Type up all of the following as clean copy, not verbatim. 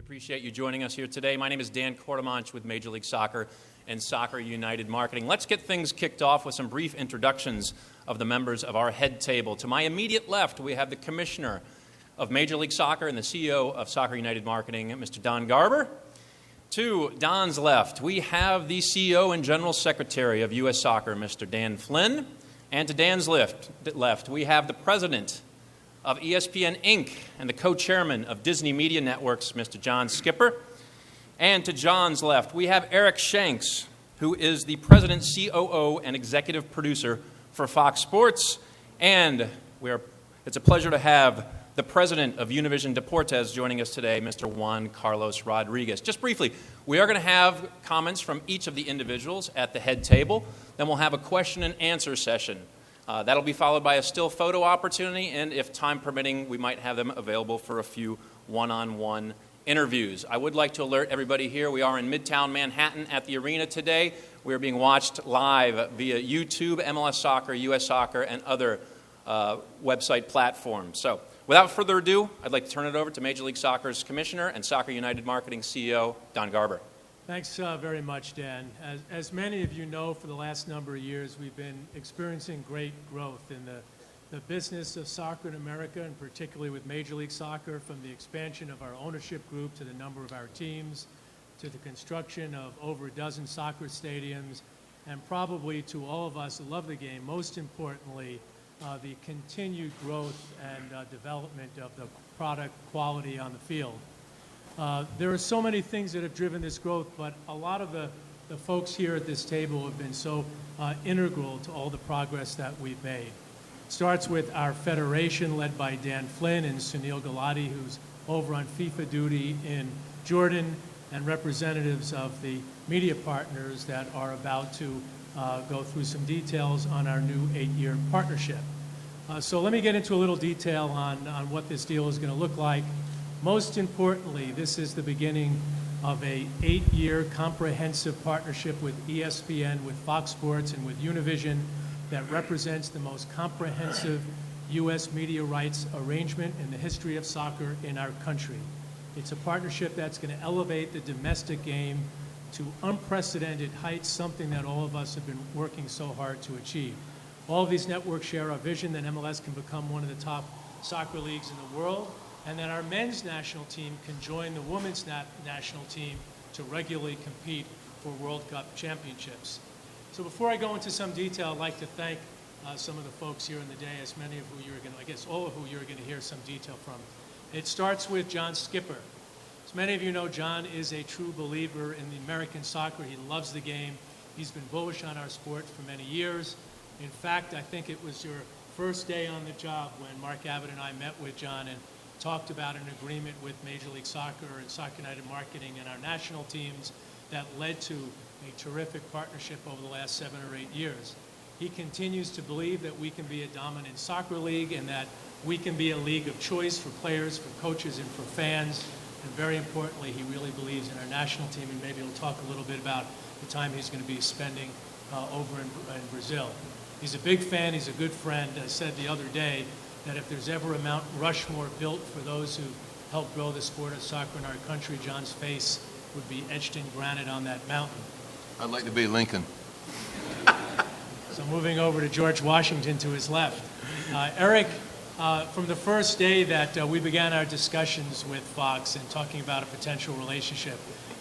Appreciate you joining us here today. My name is Dan Cordemonch with Major League Soccer and Soccer United Marketing. Let's get things kicked off with some brief introductions of the members of our head table. To my immediate left, we have the Commissioner of Major League Soccer and the CEO of Soccer United Marketing, Mr. Don Garber. To Don's left, we have the CEO and General Secretary of U.S. Soccer, Mr. Dan Flynn. And to Dan's left, we have the President of ESPN Inc. and the co-chairman of Disney Media Networks, Mr. John Skipper. And to John's left, we have Eric Shanks, who is the President, COO, and Executive Producer for Fox Sports. And it's a pleasure to have the President of Univision Deportes joining us today, Mr. Juan Carlos Rodriguez. Just briefly, we are going to have comments from each of the individuals at the head table. Then we'll have a question and answer session. That'll be followed by a still photo opportunity, and if time permitting, we might have them available for a few one-on-one interviews. I would like to alert everybody here, we are in Midtown Manhattan at the arena today. We are being watched live via YouTube, MLS Soccer, U.S. Soccer, and other website platforms. So without further ado, I'd like to turn it over to Major League Soccer's Commissioner and Soccer United Marketing CEO, Don Garber. Thanks very much, Dan. As many of you know, for the last number of years, we've been experiencing great growth in the business of soccer in America, and particularly with Major League Soccer, from the expansion of our ownership group to the number of our teams, to the construction of over a dozen soccer stadiums, and probably to all of us who love the game, most importantly, the continued growth and development of the product quality on the field. There are so many things that have driven this growth, but a lot of the folks here at this table have been so integral to all the progress that we've made. It starts with our federation led by Dan Flynn and Sunil Gulati, who's over on FIFA duty in Jordan, and representatives of the media partners that are about to go through some details on our new 8-year partnership. So let me get into a little detail on what this deal is going to look like. Most importantly, this is the beginning of a 8-year comprehensive partnership with ESPN, with Fox Sports, and with Univision that represents the most comprehensive U.S. media rights arrangement in the history of soccer in our country. It's a partnership that's going to elevate the domestic game to unprecedented heights, something that all of us have been working so hard to achieve. All of these networks share our vision that MLS can become one of the top soccer leagues in the world, and that our men's national team can join the women's national team to regularly compete for World Cup championships. So before I go into some detail, I'd like to thank some of the folks here in the dais, many of who you're going to, I guess all of who you're going to hear some detail from. It starts with John Skipper. As many of you know, John is a true believer in the American soccer. He loves the game. He's been bullish on our sport for many years. In fact, I think it was your first day on the job when Mark Abbott and I met with John and talked about an agreement with Major League Soccer and Soccer United Marketing and our national teams that led to a terrific partnership over the last 7 or 8 years. He continues to believe that we can be a dominant soccer league and that we can be a league of choice for players, for coaches, and for fans. And very importantly, he really believes in our national team, and maybe he'll talk a little bit about the time he's going to be spending over in Brazil. He's a big fan. He's a good friend. I said the other day that if there's ever a Mount Rushmore built for those who helped grow the sport of soccer in our country, John's face would be etched in granite on that mountain. I'd like to be Lincoln. So moving over to George Washington to his left. Eric, from the first day that we began our discussions with Fox and talking about a potential relationship,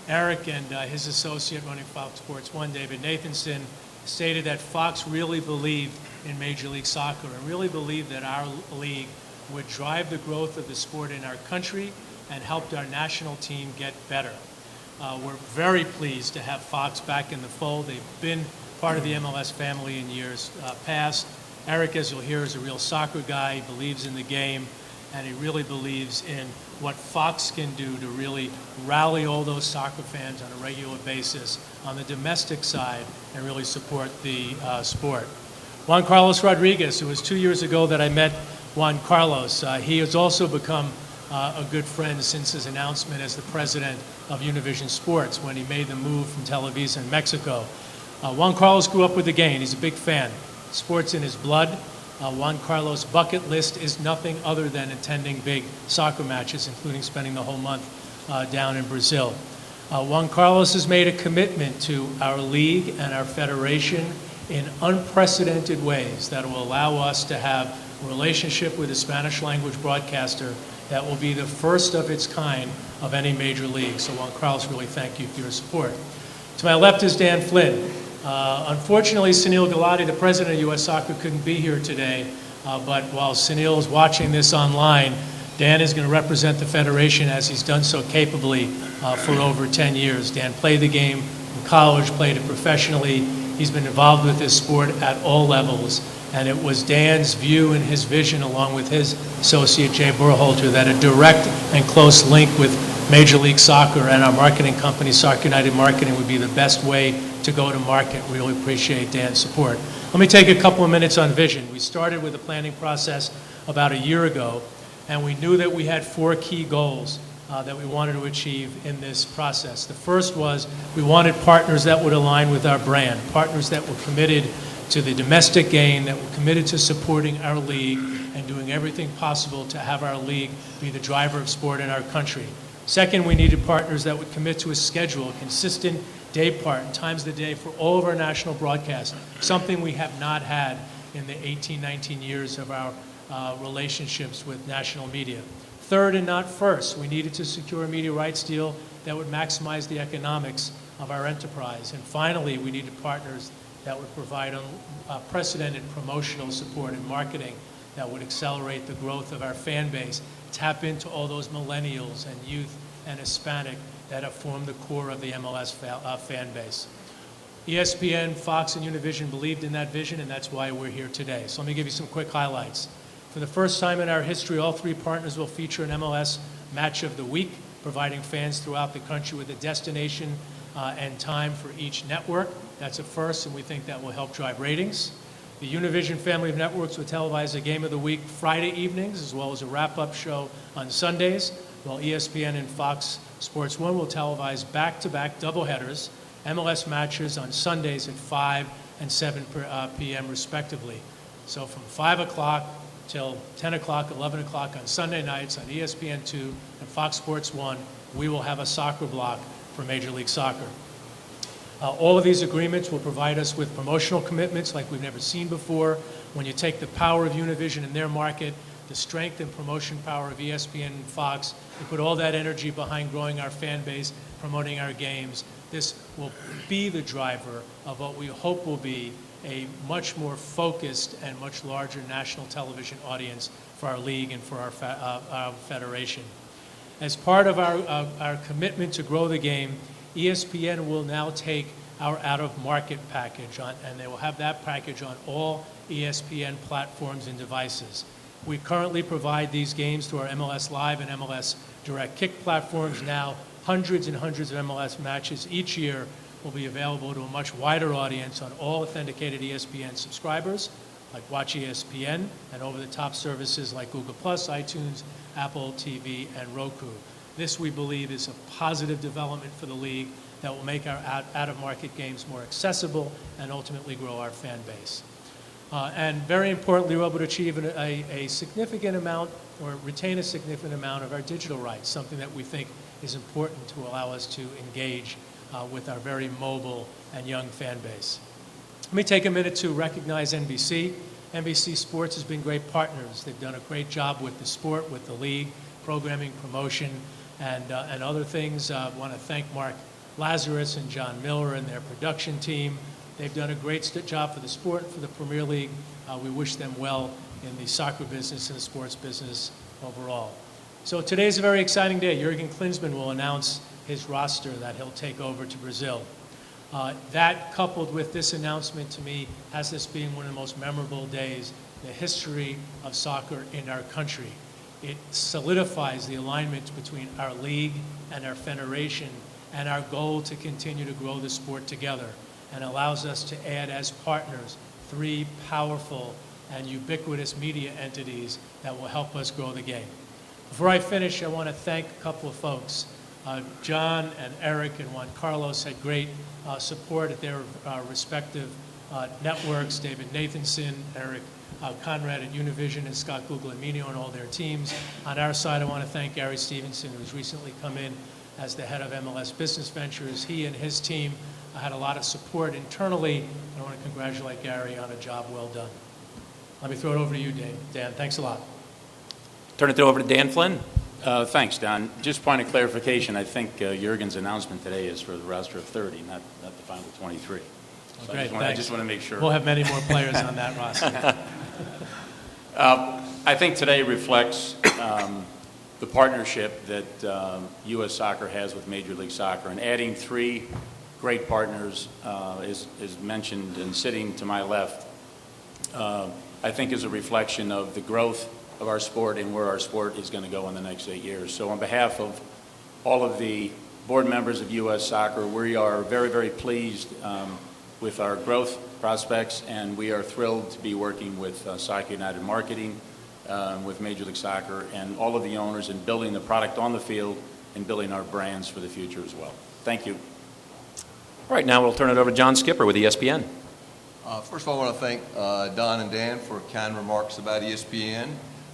Eric and his associate running Fox Sports 1, David Nathanson, stated that Fox really believed in Major League Soccer and really believed that our league would drive the growth of the sport in our country and helped our national team get better. We're very pleased to have Fox back in the fold. They've been part of the MLS family in years past. Eric, as you'll hear, is a real soccer guy. He believes in the game, and he really believes in what Fox can do to really rally all those soccer fans on a regular basis on the domestic side and really support the sport. Juan Carlos Rodriguez, it was 2 years ago that I met Juan Carlos. He has also become a good friend since his announcement as the president of Univision Sports when he made the move from Televisa in Mexico. Juan Carlos grew up with the game. He's a big fan. Sports in his blood. Juan Carlos' bucket list is nothing other than attending big soccer matches, including spending the whole month down in Brazil. Juan Carlos has made a commitment to our league and our federation in unprecedented ways that will allow us to have a relationship with a Spanish language broadcaster that will be the first of its kind of any major league. So Juan Carlos, really thank you for your support. To my left is Dan Flynn. Unfortunately, Sunil Gulati, the president of U.S. Soccer, couldn't be here today, but while Sunil is watching this online, Dan is going to represent the Federation as he's done so capably for over 10 years. Dan played the game in college, played it professionally. He's been involved with this sport at all levels, and it was Dan's view and his vision, along with his associate Jay Burhalter, that a direct and close link with Major League Soccer and our marketing company, Soccer United Marketing, would be the best way to go to market. We really appreciate Dan's support. Let me take a couple of minutes on vision. We started with the planning process about a year ago, and we knew that we had 4 key goals that we wanted to achieve in this process. The first was we wanted partners that would align with our brand, partners that were committed to the domestic game, that were committed to supporting our league and doing everything possible to have our league be the driver of sport in our country. Second, we needed partners that would commit to a schedule, a consistent day part and times of the day for all of our national broadcasts, something we have not had in the 18, 19 years of our relationships with national media. Third, and not first, we needed to secure a media rights deal that would maximize the economics of our enterprise. And finally, we needed partners that would provide unprecedented promotional support and marketing that would accelerate the growth of our fan base, tap into all those millennials and youth and Hispanic that have formed the core of the MLS fan base. ESPN, Fox, and Univision believed in that vision, and that's why we're here today. So let me give you some quick highlights. For the first time in our history, all 3 partners will feature an MLS match of the week, providing fans throughout the country with a destination and time for each network. That's a first, and we think that will help drive ratings. The Univision family of networks will televise a game of the week Friday evenings, as well as a wrap-up show on Sundays, while ESPN and Fox Sports 1 will televise back-to-back doubleheaders, MLS matches on Sundays at 5 and 7 p.m. respectively. So from 5 o'clock till 10 o'clock, 11 o'clock on Sunday nights on ESPN2 and Fox Sports 1, we will have a soccer block for Major League Soccer. All of these agreements will provide us with promotional commitments like we've never seen before. When you take the power of Univision in their market, the strength and promotion power of ESPN and Fox, and put all that energy behind growing our fan base, promoting our games, this will be the driver of what we hope will be a much more focused and much larger national television audience for our league and for our federation. As part of our commitment to grow the game, ESPN will now take our out-of-market package on, and they will have that package on all ESPN platforms and devices. We currently provide these games to our MLS Live and MLS Direct Kick platforms. Now, hundreds and hundreds of MLS matches each year will be available to a much wider audience on all authenticated ESPN subscribers, like Watch ESPN, and over-the-top services like Google+, iTunes, Apple TV, and Roku. This, we believe, is a positive development for the league that will make our out-of-market games more accessible and ultimately grow our fan base. And very importantly, we're able to achieve a significant amount or retain a significant amount of our digital rights, something that we think is important to allow us to engage with our very mobile and young fan base. Let me take a minute to recognize NBC. NBC Sports has been great partners. They've done a great job with the sport, with the league, programming, promotion, and other things. I want to thank Mark Lazarus and John Miller and their production team. They've done a great job for the sport and for the Premier League. We wish them well in the soccer business and the sports business overall. So today's a very exciting day. Jurgen Klinsmann will announce his roster that he'll take over to Brazil. That, coupled with this announcement, to me, has this being one of the most memorable days in the history of soccer in our country. It solidifies the alignment between our league and our federation and our goal to continue to grow the sport together, and allows us to add as partners 3 powerful and ubiquitous media entities that will help us grow the game. Before I finish, I want to thank a couple of folks. John and Eric and Juan Carlos had great support at their respective networks. David Nathanson, Eric Conrad at Univision, and Scott Guglielmino and all their teams. On our side, I want to thank Gary Stevenson, who's recently come in as the head of MLS Business Ventures. He and his team had a lot of support internally. I want to congratulate Gary on a job well done. Let me throw it over to you, Dan. Thanks a lot. Turn it over to Dan Flynn. Thanks, Don. Just point of clarification, I think Jurgen's announcement today is for the roster of 30, not the final 23. So Great, I just want to make sure. We'll have many more players on that roster. I think today reflects the partnership that U.S. Soccer has with Major League Soccer, and adding 3 great partners, is mentioned and sitting to my left, I think is a reflection of the growth of our sport and where our sport is going to go in the next 8 years. So on behalf of all of the board members of U.S. Soccer, we are very, very pleased with our growth prospects, and we are thrilled to be working with Soccer United Marketing, with Major League Soccer, and all of the owners in building the product on the field and building our brands for the future as well. Thank you. All right, now we'll turn it over to John Skipper with ESPN. First of all, I want to thank Don and Dan for kind remarks about ESPN.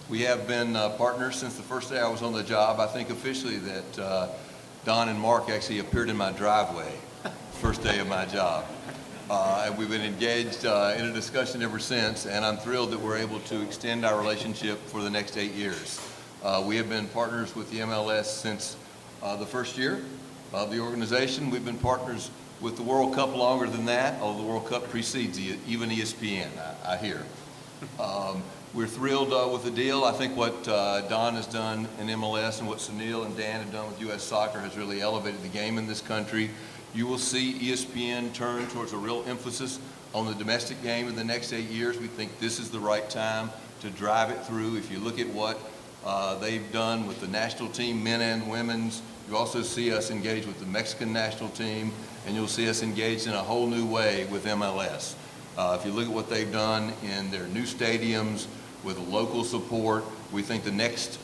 We have been partners since the first day I was on the job. I think officially that Don and Mark actually appeared in my driveway first day of my job. And we've been engaged in a discussion ever since, and I'm thrilled that we're able to extend our relationship for the next 8 years. We have been partners with the MLS since the first year of the organization. We've been partners with the World Cup longer than that, although the World Cup precedes even ESPN, I hear. We're thrilled with the deal. I think what Don has done in MLS and what Sunil and Dan have done with U.S. Soccer has really elevated the game in this country. You will see ESPN turn towards a real emphasis on the domestic game in the next 8 years. We think this is the right time to drive it through. If you look at what they've done with the national team, men and women's, you also see us engage with the Mexican national team, and you'll see us engaged in a whole new way with MLS. If you look at what they've done in their new stadiums with local support, we think the next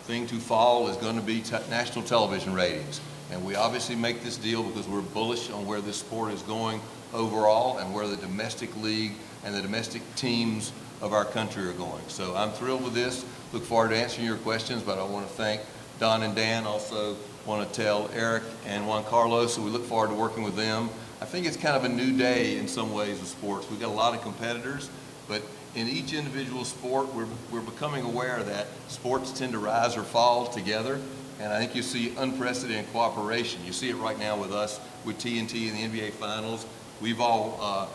thing to fall is going to be national television ratings. And we obviously make this deal because we're bullish on where this sport is going overall and where the domestic league and the domestic teams of our country are going. So I'm thrilled with this. Look forward to answering your questions, but I want to thank Don and Dan. Also want to tell Eric and Juan Carlos, so we look forward to working with them. I think it's kind of a new day in some ways with sports. We've got a lot of competitors, but in each individual sport, we're becoming aware that sports tend to rise or fall together. And I think you see unprecedented cooperation. You see it right now with us, with TNT in the NBA Finals. We've all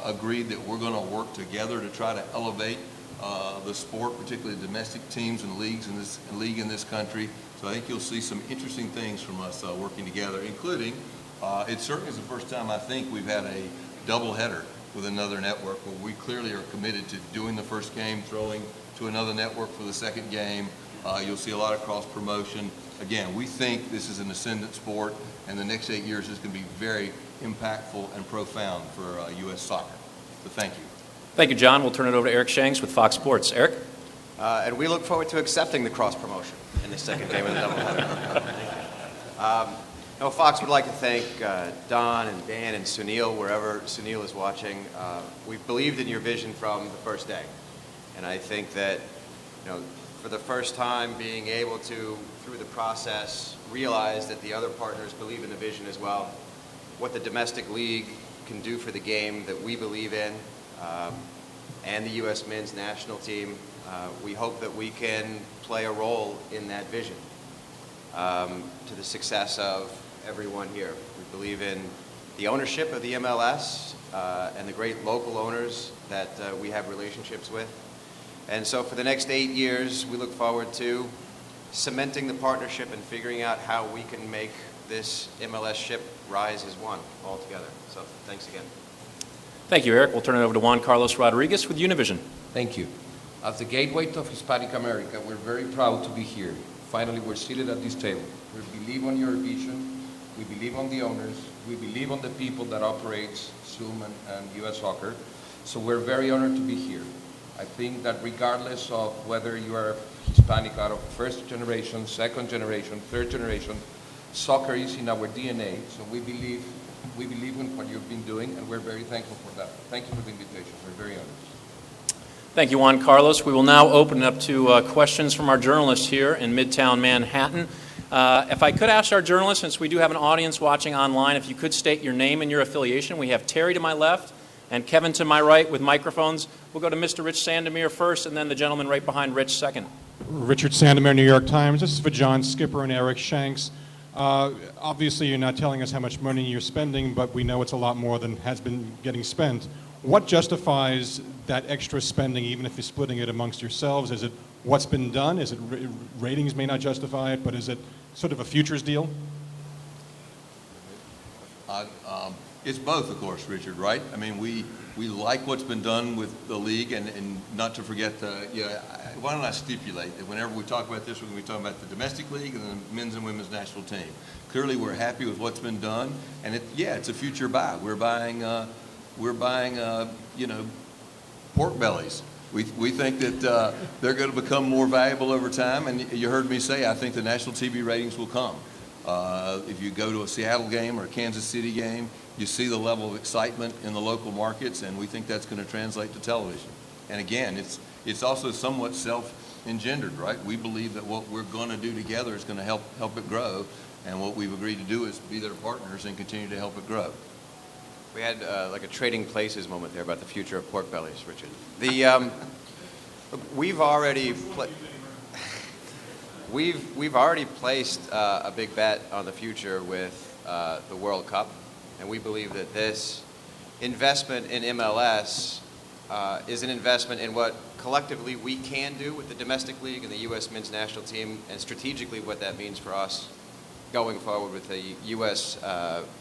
agreed that we're going to work together to try to elevate the sport, particularly domestic teams and leagues in this country. So I think you'll see some interesting things from us working together, including, it certainly is the first time I think we've had a doubleheader with another network where we clearly are committed to doing the first game, throwing to another network for the second game. You'll see a lot of cross-promotion. Again, we think this is an ascendant sport, and the next 8 years is going to be very impactful and profound for U.S. soccer. So thank you. Thank you, John. We'll turn it over to Eric Shanks with Fox Sports. Eric? And we look forward to accepting the cross-promotion in the second game of the doubleheader. Fox would like to thank Don and Dan and Sunil, wherever Sunil is watching. We've believed in your vision from the first day. And I think that, for the first time, being able to, through the process, realize that the other partners believe in the vision as well, what the domestic league can do for the game that we believe in, and the U.S. men's national team. We hope that we can play a role in that vision to the success of everyone here. We believe in the ownership of the MLS and the great local owners that we have relationships with. And so for the next 8 years, we look forward to cementing the partnership and figuring out how we can make this MLS ship rise as one all together. So thanks again. Thank you, Eric. We'll turn it over to Juan Carlos Rodriguez with Univision. Thank you. As the gateway of Hispanic America, we're very proud to be here. Finally, we're seated at this table. We believe on your vision. We believe on the owners. We believe on the people that operates Zoom and U.S. Soccer. So we're very honored to be here. I think that regardless of whether you are Hispanic out of first generation, second generation, third generation, soccer is in our DNA. So we believe in what you've been doing, and we're very thankful for that. Thank you for the invitation. We're very honored. Thank you, Juan Carlos. We will now open it up to questions from our journalists here in Midtown Manhattan. If I could ask our journalists, since we do have an audience watching online, if you could state your name and your affiliation. We have Terry to my left and Kevin to my right with microphones. We'll go to Mr. Rich Sandomir first, and then the gentleman right behind Rich second. Richard Sandomir, New York Times. This is for John Skipper and Eric Shanks. Obviously, you're not telling us how much money you're spending, but we know it's a lot more than has been getting spent. What justifies that extra spending, even if you're splitting it amongst yourselves? Is it what's been done? Is it ratings may not justify it, but is it sort of a futures deal? It's both, of course, Richard, right? I mean, we like what's been done with the league, and not to forget, why don't I stipulate that whenever we talk about this, we're going to be talking about the domestic league and the men's and women's national team. Clearly, we're happy with what's been done, and it's a future buy. We're buying pork bellies. We think that they're going to become more valuable over time, and you heard me say I think the national TV ratings will come. If you go to a Seattle game or a Kansas City game, you see the level of excitement in the local markets, and we think that's going to translate to television. And again, it's also somewhat self-engendered, right? We believe that what we're going to do together is going to help it grow, and what we've agreed to do is be their partners and continue to help it grow. We had like a trading places moment there about the future of pork bellies, Richard. We've already we've already placed a big bet on the future with the World Cup, and we believe that this investment in MLS is an investment in what collectively we can do with the domestic league and the U.S. men's national team, and strategically what that means for us going forward with the U.S.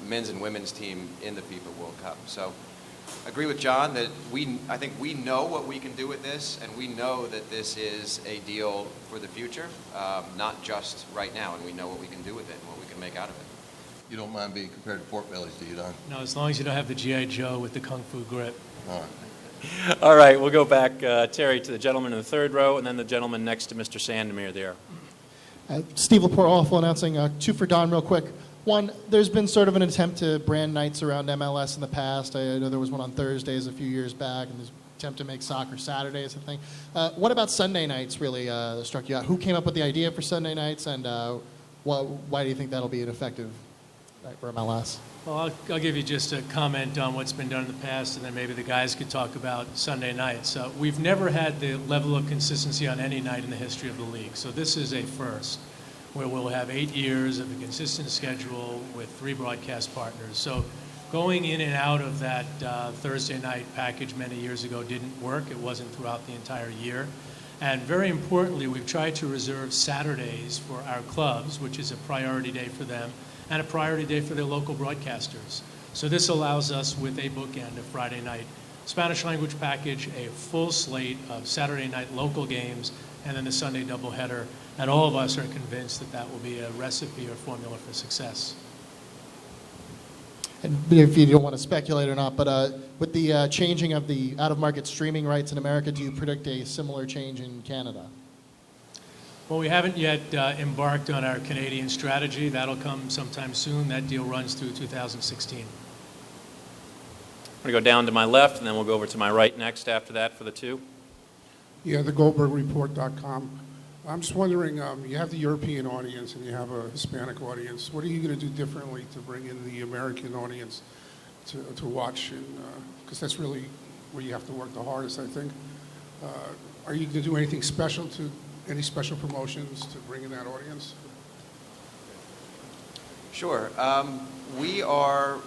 men's and women's team in the FIFA World Cup. So I agree with John that I think we know what we can do with this, and we know that this is a deal for the future, not just right now, and we know what we can do with it and what we can make out of it. You don't mind being compared to pork bellies, do you, Don? No, as long as you don't have the G.I. Joe with the Kung Fu grip. All right. All right, we'll go back, Terry, to the gentleman in the third row, and then the gentleman next to Mr. Sandomir there. Steve Laporte, Awful Announcing. Two for Don real quick. One, there's been sort of an attempt to brand nights around MLS in the past. I know there was one on Thursdays a few years back, and there's an attempt to make soccer Saturdays and thing. What about Sunday nights really struck you out? Who came up with the idea for Sunday nights, and why do you think that'll be an effective night for MLS? Well, I'll give you just a comment on what's been done in the past, and then maybe the guys could talk about Sunday nights. We've never had the level of consistency on any night in the history of the league, so this is a first, where we'll have 8 years of a consistent schedule with 3 broadcast partners. So going in and out of that Thursday night package many years ago didn't work. It wasn't throughout the entire year. And very importantly, we've tried to reserve Saturdays for our clubs, which is a priority day for them, and a priority day for their local broadcasters. So this allows us, with a bookend of Friday night Spanish language package, a full slate of Saturday night local games, and then the Sunday doubleheader. And all of us are convinced that that will be a recipe or formula for success. And if you don't want to speculate or not, but with the changing of the out-of-market streaming rights in America, do you predict a similar change in Canada? Well, we haven't yet embarked on our Canadian strategy. That'll come sometime soon. That deal runs through 2016. I'm going to go down to my left, and then we'll go over to my right next after that for the two. Yeah, thegoldbergreport.com. I'm just wondering, you have the European audience and you have a Hispanic audience. What are you going to do differently to bring in the American audience to watch? Because that's really where you have to work the hardest, I think. Are you going to do anything special any special promotions to bring in that audience? Sure. We are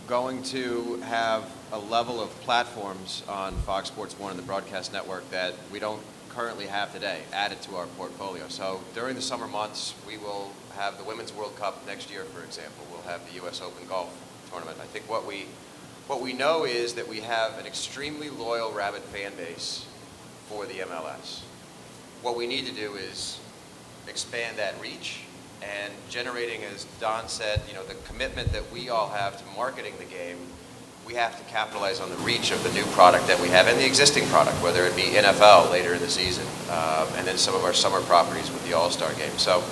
going to have a level of platforms on Fox Sports 1 and the broadcast network that we don't currently have today added to our portfolio. So during the summer months, we will have the Women's World Cup next year, for example. We'll have the U.S. Open Golf Tournament. I think what we know is that we have an extremely loyal, rabid fan base for the MLS. What we need to do is expand that reach and generating, as Don said, the commitment that we all have to marketing the game. We have to capitalize on the reach of the new product that we have and the existing product, whether it be NFL later in the season, and then some of our summer properties with the All-Star game. So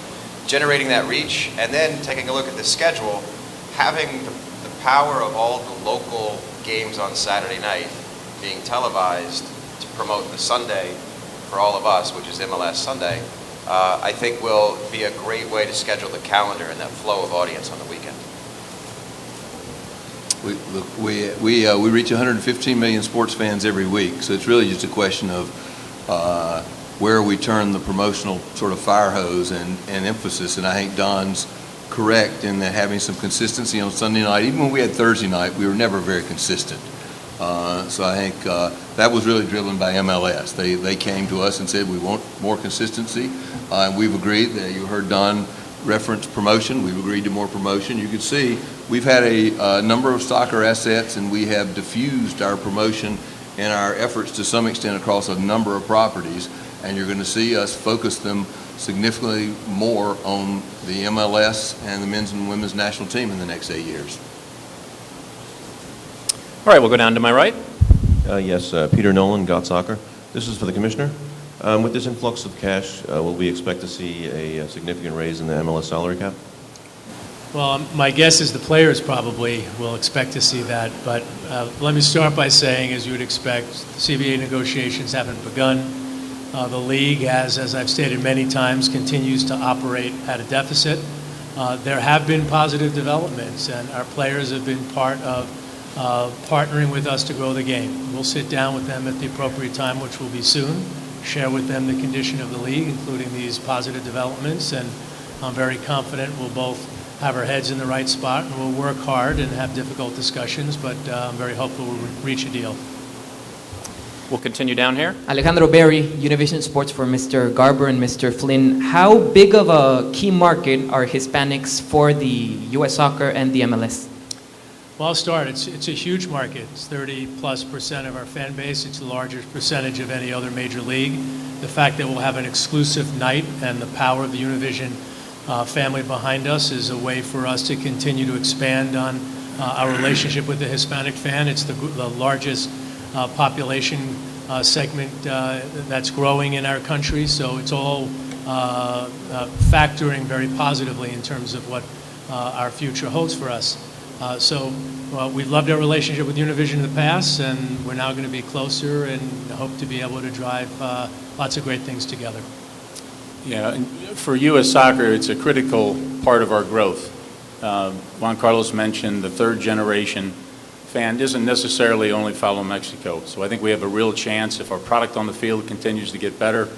generating that reach and then taking a look at the schedule, having the power of all the local games on Saturday night being televised to promote the Sunday for all of us, which is MLS Sunday, I think will be a great way to schedule the calendar and that flow of audience on the weekend. We reach 115 million sports fans every week, so it's really just a question of where we turn the promotional sort of fire hose and emphasis. And I think Don's correct in that having some consistency on Sunday night. Even when we had Thursday night, we were never very consistent. So I think that was really driven by MLS. They came to us and said, we want more consistency. And we've agreed that you heard Don reference promotion. We've agreed to more promotion. You can see we've had a number of soccer assets, and we have diffused our promotion and our efforts to some extent across a number of properties. And you're going to see us focus them significantly more on the MLS and the men's and women's national team in the next 8 years. All right, we'll go down to my right. Yes, Peter Nolan, Got Soccer. This is for the commissioner. With this influx of cash, will we expect to see a significant raise in the MLS salary cap? Well, my guess is the players probably will expect to see that, but let me start by saying, as you would expect, CBA negotiations haven't begun. The league, as I've stated many times, continues to operate at a deficit. There have been positive developments, and our players have been part of partnering with us to grow the game. We'll sit down with them at the appropriate time, which will be soon, share with them the condition of the league, including these positive developments, and I'm very confident we'll both have our heads in the right spot, and we'll work hard and have difficult discussions, but I'm very hopeful we'll reach a deal. We'll continue down here. Alejandro Berry, Univision Sports for Mr. Garber and Mr. Flynn. How big of a key market are Hispanics for the U.S. Soccer and the MLS? Well, I'll start. It's a huge market. It's 30+% of our fan base. It's the largest percentage of any other major league. The fact that we'll have an exclusive night and the power of the Univision family behind us is a way for us to continue to expand on our relationship with the Hispanic fan. It's the largest population segment that's growing in our country, so it's all factoring very positively in terms of what our future holds for us. We've loved our relationship with Univision in the past, and we're now going to be closer and hope to be able to drive lots of great things together. Yeah, and for U.S. Soccer, it's a critical part of our growth. Juan Carlos mentioned the third generation fan doesn't necessarily only follow Mexico. So I think we have a real chance if our product on the field continues to get better,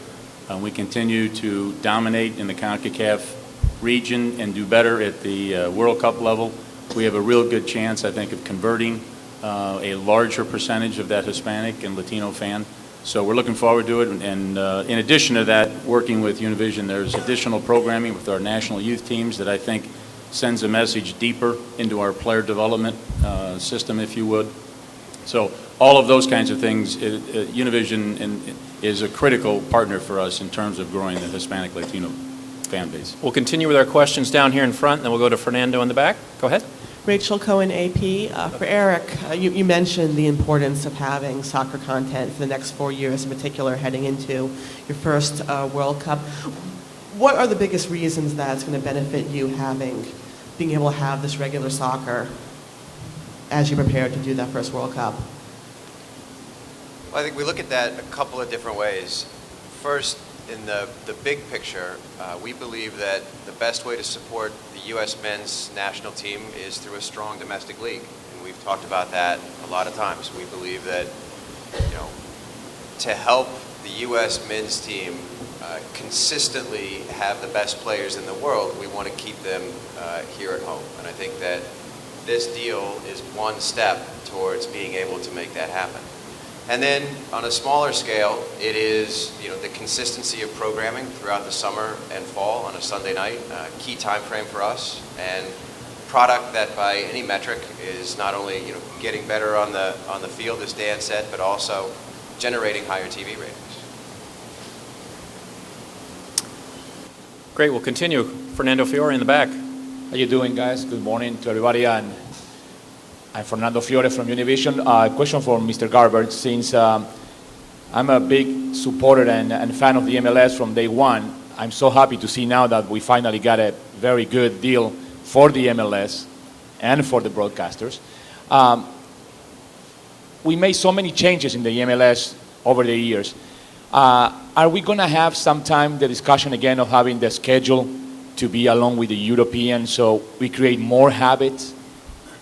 we continue to dominate in the CONCACAF region and do better at the World Cup level. We have a real good chance, I think, of converting a larger percentage of that Hispanic and Latino fan. So we're looking forward to it. And in addition to that, working with Univision, there's additional programming with our national youth teams that I think sends a message deeper into our player development system, if you would. So all of those kinds of things, Univision is a critical partner for us in terms of growing the Hispanic Latino fan base. We'll continue with our questions down here in front, and then we'll go to Fernando in the back. Go ahead. Rachel Cohen, AP. For Eric, you mentioned the importance of having soccer content for the next 4 years, in particular heading into your first World Cup. What are the biggest reasons that it's going to benefit you being able to have this regular soccer as you prepare to do that first World Cup? Well, I think we look at that a couple of different ways. First, in the big picture, we believe that the best way to support the U.S. men's national team is through a strong domestic league. And we've talked about that a lot of times. We believe that, to help the U.S. men's team consistently have the best players in the world, we want to keep them here at home. And I think that this deal is one step towards being able to make that happen. And then on a smaller scale, it is the consistency of programming throughout the summer and fall on a Sunday night, key time frame for us, and product that by any metric is not only getting better on the field, as Dan said, but also generating higher TV ratings. Great, we'll continue. Fernando Fiore in the back. How you doing, guys? Good morning to everybody. I'm Fernando Fiore from Univision. Question for Mr. Garber. Since I'm a big supporter and fan of the MLS from day one, I'm so happy to see now that we finally got a very good deal for the MLS and for the broadcasters. We made so many changes in the MLS over the years. Are we going to have sometime the discussion again of having the schedule to be along with the European so we create more habits,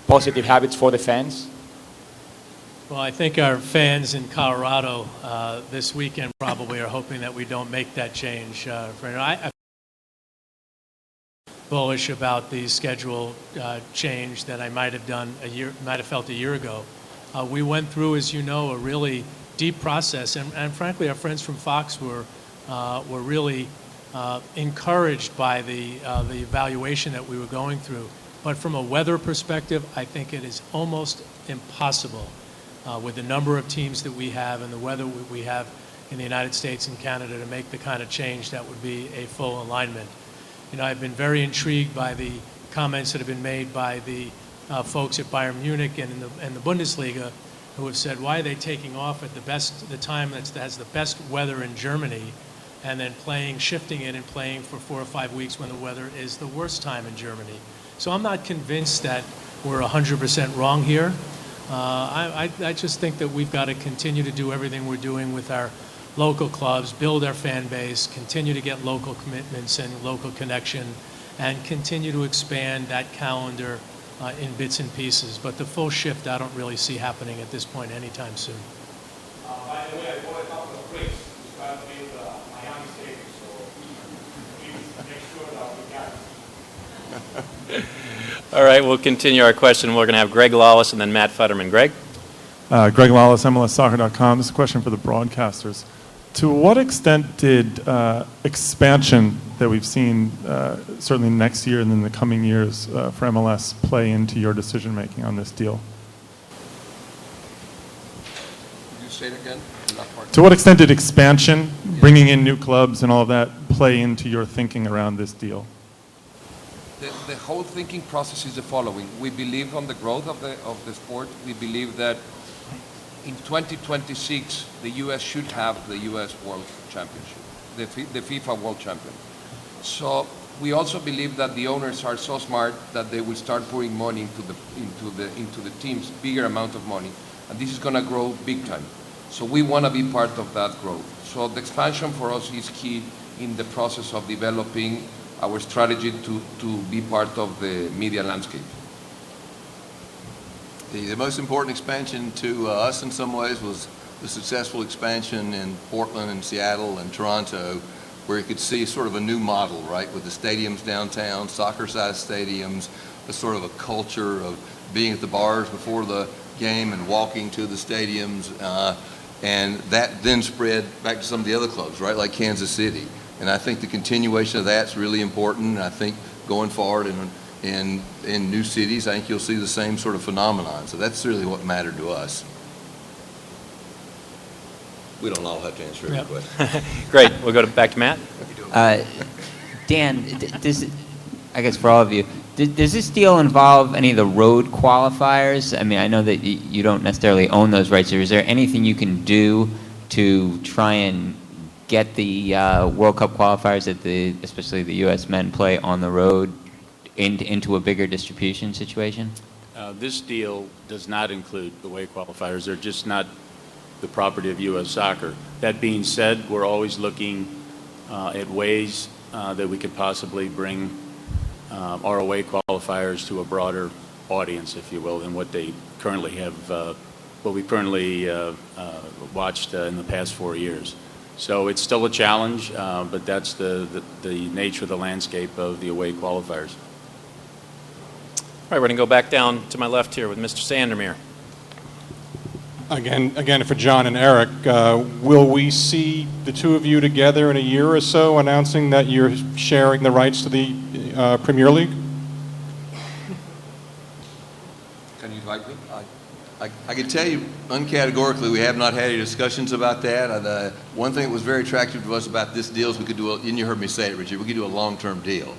positive habits for the fans? Well, I think our fans in Colorado this weekend probably are hoping that we don't make that change. I'm bullish about the schedule change that I might have felt a year ago. We went through, as you know, a really deep process, and frankly, our friends from Fox were really encouraged by the evaluation that we were going through. But from a weather perspective, I think it is almost impossible with the number of teams that we have and the weather we have in the United States and Canada to make the kind of change that would be a full alignment. You know, I've been very intrigued by the comments that have been made by the folks at Bayern Munich and in the Bundesliga, who have said, why are they taking off at the time that has the best weather in Germany, and then shifting it and playing for 4 or 5 weeks when the weather is the worst time in Germany. So I'm not convinced that we're 100% wrong here. I just think that we've got to continue to do everything we're doing with our local clubs, build our fan base, continue to get local commitments and local connection, and continue to expand that calendar in bits and pieces. But the full shift I don't really see happening at this point anytime soon. By the way, I bought a couple of bricks to start with Miami Stadium, so please make sure that we got it. All right, we'll continue our question. We're going to have Greg Lawless and then Matt Futterman. Greg? Greg Lawless, MLSsoccer.com. This is a question for the broadcasters. To what extent did expansion that we've seen certainly next year and in the coming years for MLS play into your decision-making on this deal? Could you say it again? To what extent did expansion, bringing in new clubs and all of that, play into your thinking around this deal? The whole thinking process is the following. We believe on the growth of the sport. We believe that in 2026, the U.S. should have the U.S. World Championship, the FIFA World Champion. So we also believe that the owners are so smart that they will start pouring money into the teams, bigger amount of money, and this is going to grow big time. So we want to be part of that growth. So the expansion for us is key in the process of developing our strategy to be part of the media landscape. The most important expansion to us in some ways was the successful expansion in Portland and Seattle and Toronto, where you could see sort of a new model, right, with the stadiums downtown, soccer-sized stadiums, a sort of a culture of being at the bars before the game and walking to the stadiums, and that then spread back to some of the other clubs, right, like Kansas City. And I think the continuation of that's really important. And I think going forward in new cities, I think you'll see the same sort of phenomenon. So that's really what mattered to us. We don't all have to answer every question. Great. We'll go back to Matt. Dan, I guess for all of you, does this deal involve any of the road qualifiers? I mean, I know that you don't necessarily own those rights. Is there anything you can do to try and get the World Cup qualifiers that especially the U.S. men play on the road into a bigger distribution situation? This deal does not include the away qualifiers. They're just not the property of U.S. Soccer. That being said, we're always looking at ways that we could possibly bring our away qualifiers to a broader audience, if you will, than what they currently have, what we currently watched in the past 4 years. So it's still a challenge, but that's the nature of the landscape of the away qualifiers. All right, we're going to go back down to my left here with Mr. Sandermeer. Again, for John and Eric, will we see the two of you together in a year or so announcing that you're sharing the rights to the Premier League? Can you invite me? I can tell you uncategorically we have not had any discussions about that. One thing that was very attractive to us about this deal is we could do, and you heard me say it, Richard, we could do a long-term deal.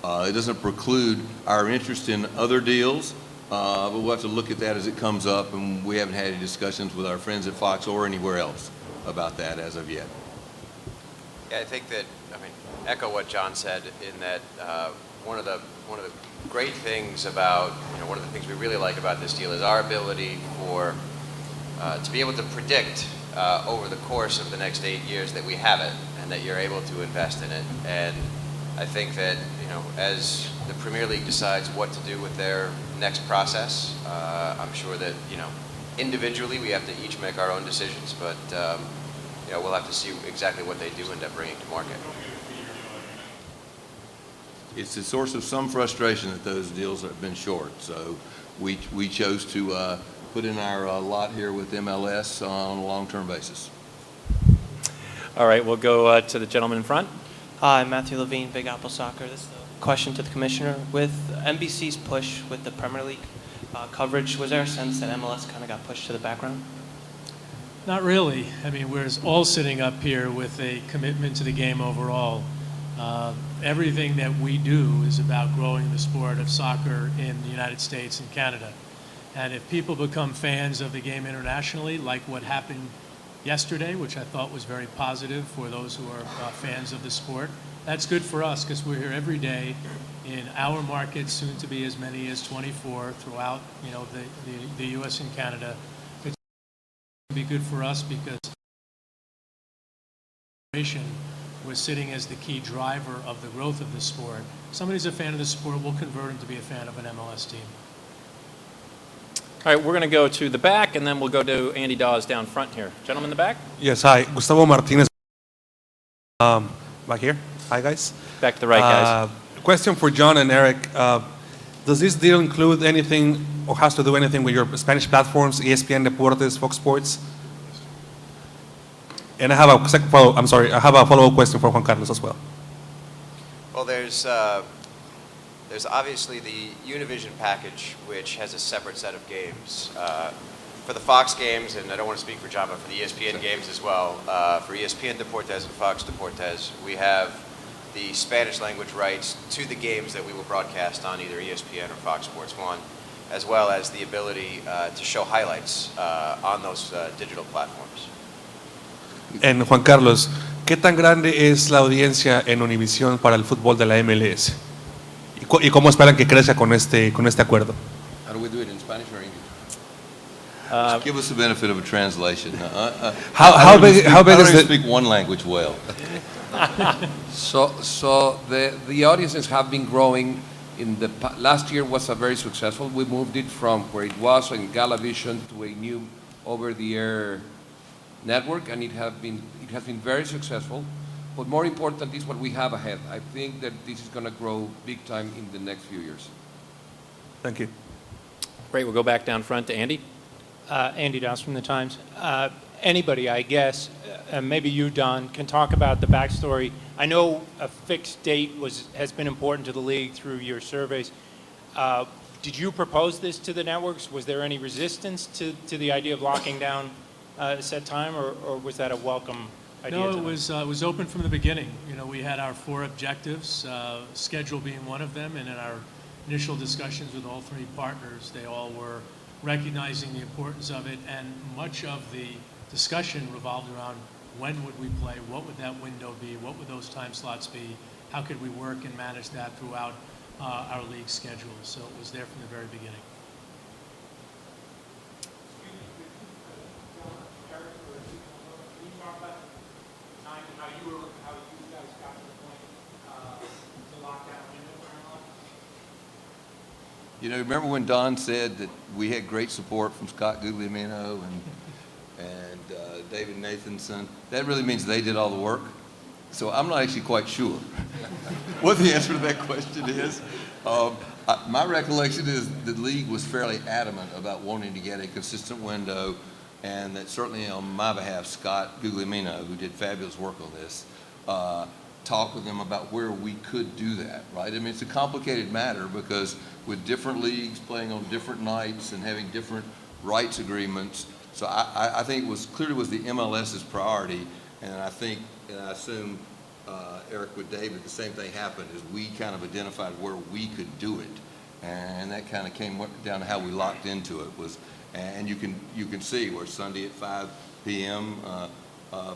It doesn't preclude our interest in other deals, but we'll have to look at that as it comes up, and we haven't had any discussions with our friends at Fox or anywhere else about that as of yet. Yeah, I think that, echo what John said in that one of the great things about, one of the things we really like about this deal is our ability to be able to predict over the course of the next 8 years that we have it and that you're able to invest in it. And I think that, as the Premier League decides what to do with their next process, I'm sure that, individually we have to each make our own decisions, but we'll have to see exactly what they do end up bringing to market. It's a source of some frustration that those deals have been short. So we chose to put in our lot here with MLS on a long-term basis. All right, we'll go to the gentleman in front. Hi, Matthew Levine, Big Apple Soccer. This is a question to the commissioner. With NBC's push with the Premier League coverage, was there a sense that MLS kind of got pushed to the background? Not really. I mean, we're all sitting up here with a commitment to the game overall. Everything that we do is about growing the sport of soccer in the United States and Canada. And if people become fans of the game internationally, like what happened yesterday, which I thought was very positive for those who are fans of the sport, that's good for us because we're here every day in our markets, soon to be as many as 24 throughout, the U.S. and Canada. It's going to be good for us because was sitting as the key driver of the growth of the sport. Somebody's a fan of the sport, we'll convert him to be a fan of an MLS team. All right, we're going to go to the back, and then we'll go to Andy Dawes down front here. Gentleman in the back? Yes, hi. Gustavo Martinez. Back here. Hi, guys. Back to the right, guys. Question for John and Eric. Does this deal include anything or has to do anything with your Spanish platforms, ESPN Deportes, Fox Sports? And I have a follow-up question for Juan Carlos as well. Well, there's obviously the Univision package, which has a separate set of games. For the Fox games, and I don't want to speak for John, but for the ESPN games as well, for ESPN Deportes and Fox Deportes, we have the Spanish language rights to the games that we will broadcast on either ESPN or Fox Sports 1, as well as the ability to show highlights on those digital platforms. And Juan Carlos, ¿qué tan grande es la audiencia en Univision para el fútbol de la MLS? ¿Y cómo esperan que crezca con este acuerdo? How do we do it in Spanish or English? Just give us the benefit of a translation. How big is I don't it? speak one language well. So the audiences have been growing. Last year was a very successful. We moved it from where it was in Galavision to a new over-the-air network, and it has been very successful. But more important is what we have ahead. I think that this is going to grow big time in the next few years. Thank you. Great. We'll go back down front to Andy. Andy Dawes from the Times. Anybody, I guess, maybe you, Don, can talk about the backstory. I know a fixed date has been important to the league through your surveys. Did you propose this to the networks? Was there any resistance to the idea of locking down a set time, or was that a welcome idea? No, it was open from the beginning. We had our 4 objectives, schedule being one of them, and in our initial discussions with all 3 partners, they all were recognizing the importance of it, and much of the discussion revolved around when would we play, what would that window be, what would those time slots be, how could we work and manage that throughout our league schedule. So it was there from the very beginning. Remember when Don said that we had great support from Scott Guglielmino and David Nathanson? That really means they did all the work. So I'm not actually quite sure what the answer to that question is. My recollection is the league was fairly adamant about wanting to get a consistent window, and that certainly on my behalf, Scott Guglielmino, who did fabulous work on this, talk with them about where we could do that, right? I mean, it's a complicated matter because with different leagues playing on different nights and having different rights agreements. So I think clearly was the MLS's priority, and I think, and I assume Eric with David, the same thing happened, is we kind of identified where we could do it, and that kind of came down to how we locked into it and you can see where Sunday at 5 p.m.,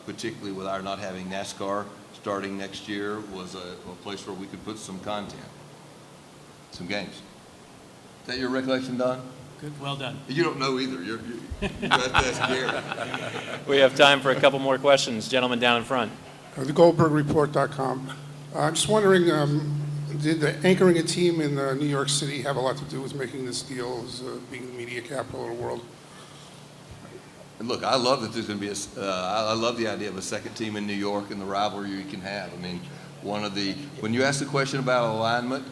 particularly with our not having NASCAR starting next year, was a place where we could put some content, some games. Is that your recollection, Don? Good, well done. You don't know either. That's Gary. We have time for a couple more questions. Gentleman down in front. The GoldbergReport.com. I'm just wondering, did anchoring a team in New York City have a lot to do with making this deal as being the media capital of the world? Look, I love that there's going to be I love the idea of a second team in New York and the rivalry you can have. I mean, when you ask the question about alignment,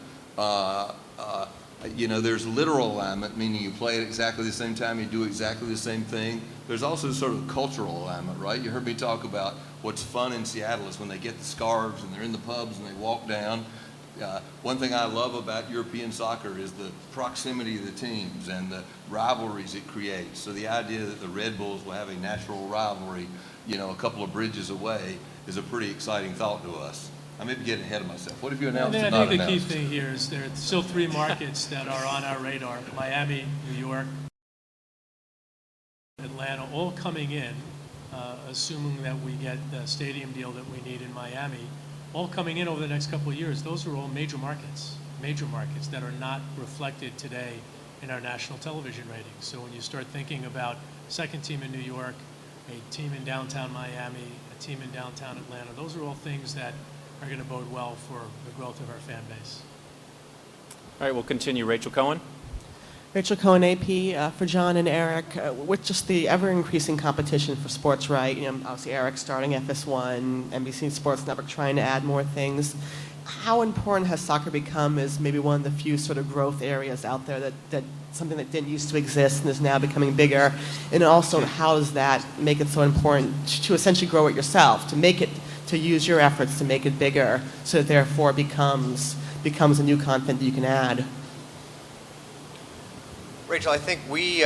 there's literal alignment, meaning you play at exactly the same time, you do exactly the same thing. There's also sort of cultural alignment, right? You heard me talk about what's fun in Seattle is when they get the scarves and they're in the pubs and they walk down. One thing I love about European soccer is the proximity of the teams and the rivalries it creates. So the idea that the Red Bulls will have a natural rivalry, a couple of bridges away is a pretty exciting thought to us. I may be getting ahead of myself. What have you announced and not announced? I think the key thing here is there are still 3 markets that are on our radar: Miami, New York, Atlanta, all coming in, assuming that we get the stadium deal that we need in Miami, all coming in over the next couple of years. Those are all major markets that are not reflected today in our national television ratings. So when you start thinking about second team in New York, a team in downtown Miami, a team in downtown Atlanta, those are all things that are going to bode well for the growth of our fan base. All right, we'll continue. Rachel Cohen. Rachel Cohen, AP, for John and Eric, with just the ever-increasing competition for sports right, obviously Eric starting FS1, NBC Sports Network trying to add more things, how important has soccer become as maybe one of the few sort of growth areas out there that something that didn't used to exist and is now becoming bigger? And also, how does that make it so important to essentially grow it yourself, to use your efforts to make it bigger, so that therefore becomes a new content that you can add? Rachel, I think we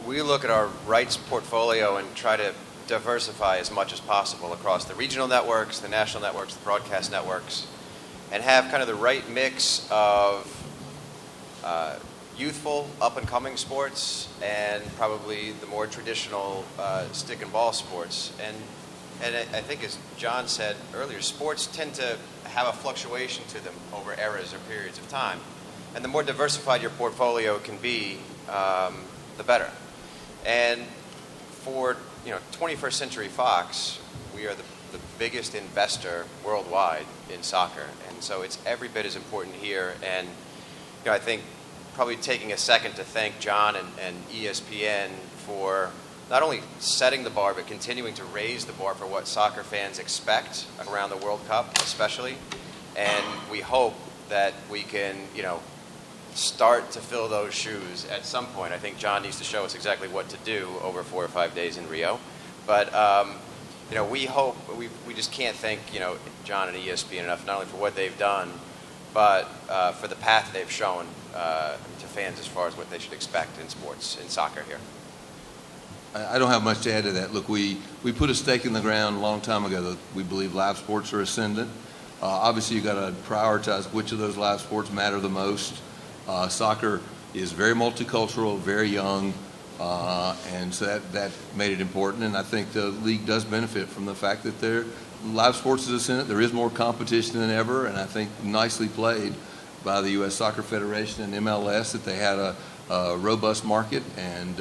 look at our rights portfolio and try to diversify as much as possible across the regional networks, the national networks, the broadcast networks, and have kind of the right mix of youthful, up-and-coming sports and probably the more traditional stick and ball sports. And I think, as John said earlier, sports tend to have a fluctuation to them over eras or periods of time. And the more diversified your portfolio can be, the better. And for 21st Century Fox, we are the biggest investor worldwide in soccer, and so it's every bit as important here. And I think probably taking a second to thank John and ESPN for not only setting the bar, but continuing to raise the bar for what soccer fans expect around the World Cup, especially. And we hope that we can, start to fill those shoes at some point. I think John needs to show us exactly what to do over 4 or 5 days in Rio. But, we hope, we just can't thank, John and ESPN enough, not only for what they've done, but for the path they've shown to fans as far as what they should expect in sports, in soccer here. I don't have much to add to that. Look, we put a stake in the ground a long time ago that we believe live sports are ascendant. Obviously, you've got to prioritize which of those live sports matter the most. Soccer is very multicultural, very young, and so that made it important. And I think the league does benefit from the fact that live sports is ascendant. There is more competition than ever, and I think nicely played by the U.S. Soccer Federation and MLS that they had a robust market and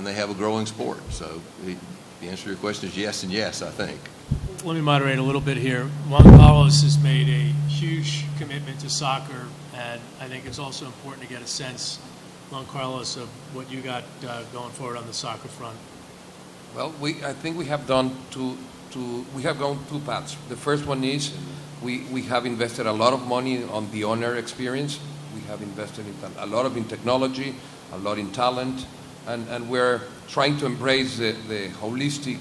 they have a growing sport. So the answer to your question is yes and yes, I think. Let me moderate a little bit here. Juan Carlos has made a huge commitment to soccer, and I think it's also important to get a sense, Juan Carlos, of what you got going forward on the soccer front. Well, I think we have done we have gone 2 paths. The first one is we have invested a lot of money on the owner experience. We have invested a lot in technology, a lot in talent, and we're trying to embrace the holistic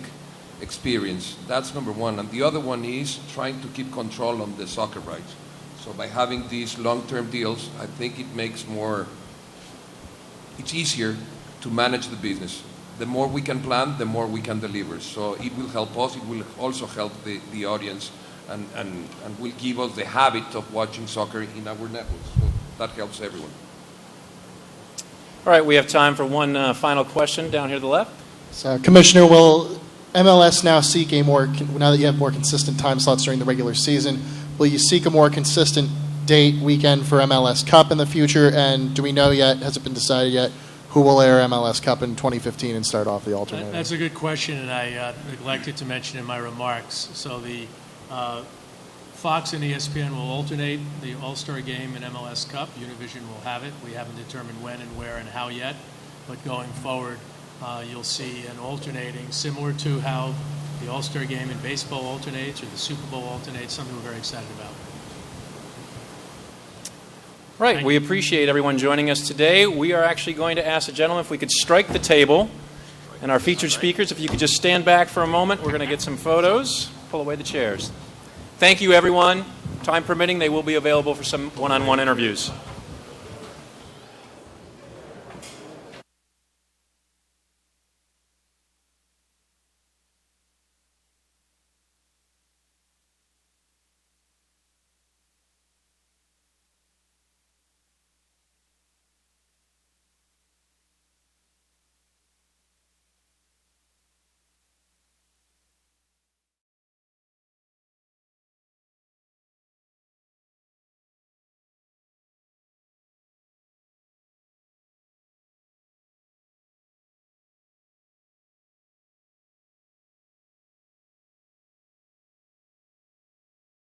experience. That's number one. And the other one is trying to keep control on the soccer rights. So by having these long-term deals, I think it's easier to manage the business. The more we can plan, the more we can deliver. So it will help us. It will also help the audience and will give us the habit of watching soccer in our networks. So that helps everyone. All right, we have time for one final question down here to the left. So, Commissioner, will MLS now now that you have more consistent time slots during the regular season, will you seek a more consistent date weekend for MLS Cup in the future? And do we know yet, has it been decided yet, who will air MLS Cup in 2015 and start off the alternative? That's a good question, and I neglected to mention in my remarks. So the Fox and ESPN will alternate the All-Star Game and MLS Cup. Univision will have it. We haven't determined when and where and how yet, but going forward, you'll see an alternating, similar to how the All-Star Game in baseball alternates or the Super Bowl alternates, something we're very excited about. Right, we appreciate everyone joining us today. We are actually going to ask the gentleman if we could strike the table. And our featured speakers, if you could just stand back for a moment, we're going to get some photos. Pull away the chairs. Thank you, everyone. Time permitting, they will be available for some one-on-one interviews.